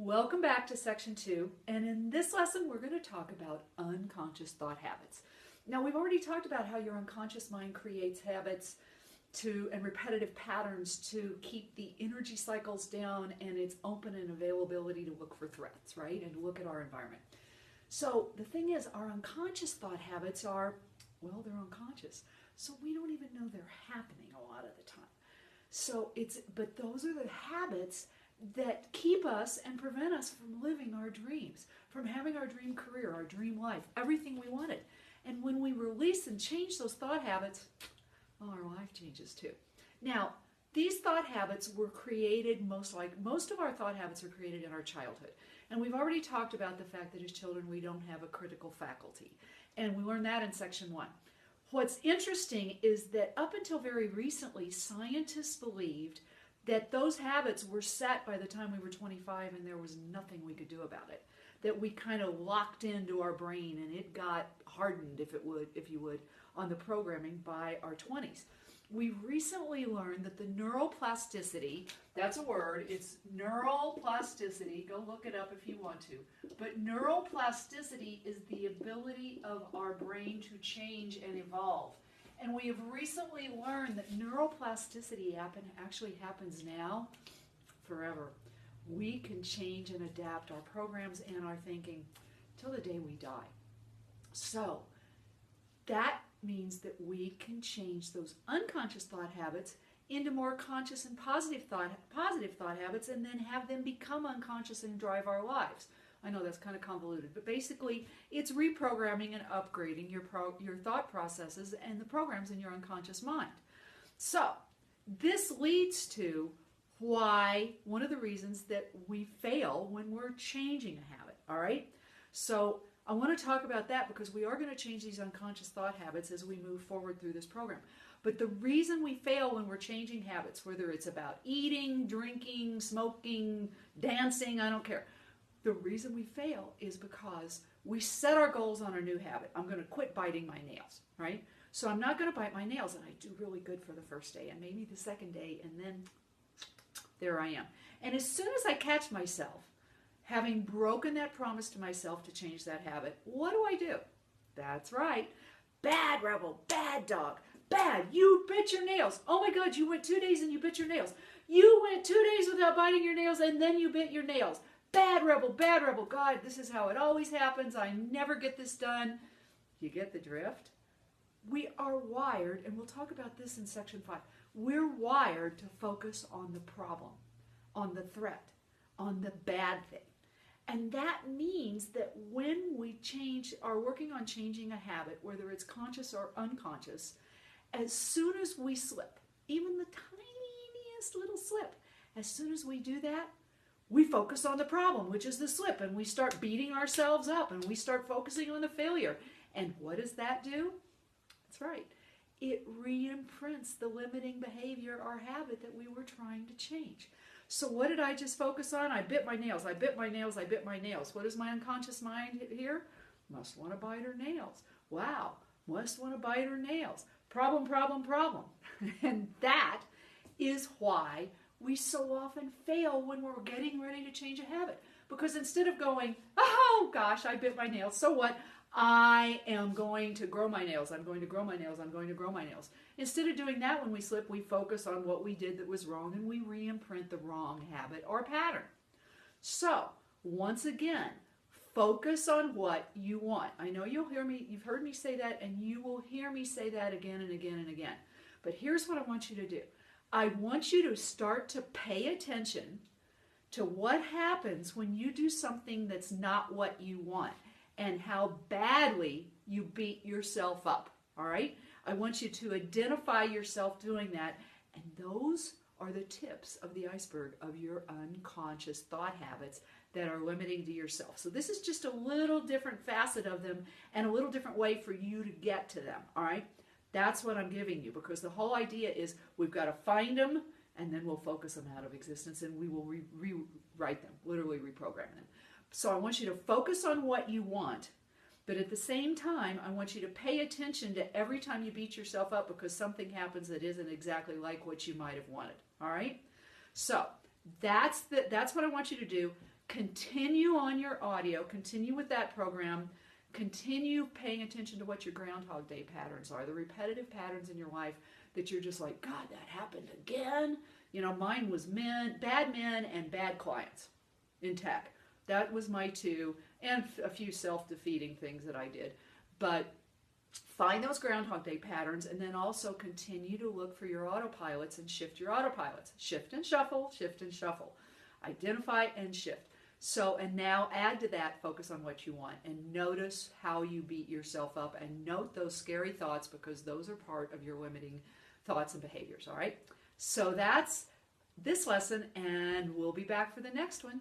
Welcome back to section 2, and in this lesson we're going to talk about unconscious thought habits. Now we've already talked about how your unconscious mind creates habits and repetitive patterns to keep the energy cycles down and its open and availability to look for threats, right? And to look at our environment. So the thing is, our unconscious thought habits are, well, they're unconscious. So we don't even know they're happening a lot of the time. But those are the habits that keep us and prevent us from living our dreams, from having our dream career, our dream life, everything we wanted. And when we release and change those thought habits, well, our life changes too. Now, these thought habits were created most of our thought habits are created in our childhood. And we've already talked about the fact that as children we don't have a critical faculty. And we learned that in section 1. What's interesting is that up until very recently, scientists believed that those habits were set by the time we were 25 and there was nothing we could do about it. That we kind of locked into our brain and it got hardened, if you would, on the programming by our 20s. We recently learned that the neuroplasticity, that's a word, it's neuroplasticity, go look it up if you want to, but neuroplasticity is the ability of our brain to change and evolve. And we have recently learned that neuroplasticity actually happens now forever. We can change and adapt our programs and our thinking till the day we die. So that means that we can change those unconscious thought habits into more conscious and positive thought habits, and then have them become unconscious and drive our lives. I know that's kind of convoluted, but basically it's reprogramming and upgrading your thought processes and the programs in your unconscious mind. So this leads to why one of the reasons that we fail when we're changing a habit, all right? So I want to talk about that because we are going to change these unconscious thought habits as we move forward through this program. But the reason we fail when we're changing habits, whether it's about eating, drinking, smoking, dancing, I don't care. The reason we fail is because we set our goals on a new habit. I'm going to quit biting my nails, right? So I'm not going to bite my nails, and I do really good for the first day and maybe the second day, and then there I am. And as soon as I catch myself having broken that promise to myself to change that habit, what do? That's right. Bad rebel, bad dog, bad. You bit your nails. Oh my God, you went 2 days and you bit your nails. You went 2 days without biting your nails and then you bit your nails. Bad rebel, bad rebel. God, this is how it always happens. I never get this done. You get the drift? We are wired, and we'll talk about this in section 5. We're wired to focus on the problem, on the threat, on the bad thing. And that means that when we are working on changing a habit, whether it's conscious or unconscious, as soon as we slip, even the tiniest little slip, as soon as we do that, we focus on the problem, which is the slip, and we start beating ourselves up, and we start focusing on the failure. And what does that do? That's right. It re-imprints the limiting behavior or habit that we were trying to change. So what did I just focus on? I bit my nails, I bit my nails, I bit my nails. What is my unconscious mind here? Must want to bite her nails. Wow, must want to bite her nails. Problem, problem, problem. And that is why we so often fail when we're getting ready to change a habit. Because instead of going, oh gosh, I bit my nails, so what? I am going to grow my nails. I'm going to grow my nails. I'm going to grow my nails. Instead of doing that when we slip, we focus on what we did that was wrong and we re-imprint the wrong habit or pattern. So, once again, focus on what you want. I know you've heard me say that, and you will hear me say that again and again and again. But here's what I want you to do. I want you to start to pay attention to what happens when you do something that's not what you want and how badly you beat yourself up, all right? I want you to identify yourself doing that, and those are the tips of the iceberg of your unconscious thought habits that are limiting to yourself. So this is just a little different facet of them and a little different way for you to get to them, all right? That's what I'm giving you, because the whole idea is we've got to find them, and then we'll focus them out of existence, and we will rewrite them, literally reprogram them. So I want you to focus on what you want, but at the same time, I want you to pay attention to every time you beat yourself up because something happens that isn't exactly like what you might have wanted, all right? So that's what I want you to do. Continue on your audio, continue with that program, continue paying attention to what your Groundhog Day patterns are, the repetitive patterns in your life that you're just like, God, that happened again. You know, mine was bad men and bad clients in tech. That was my two, and a few self-defeating things that I did. But find those Groundhog Day patterns, and then also continue to look for your autopilots and shift your autopilots. Shift and shuffle, shift and shuffle. Identify and shift. So, and now add to that, focus on what you want, and notice how you beat yourself up, and note those scary thoughts, because those are part of your limiting thoughts and behaviors, all right? So that's this lesson, and we'll be back for the next one.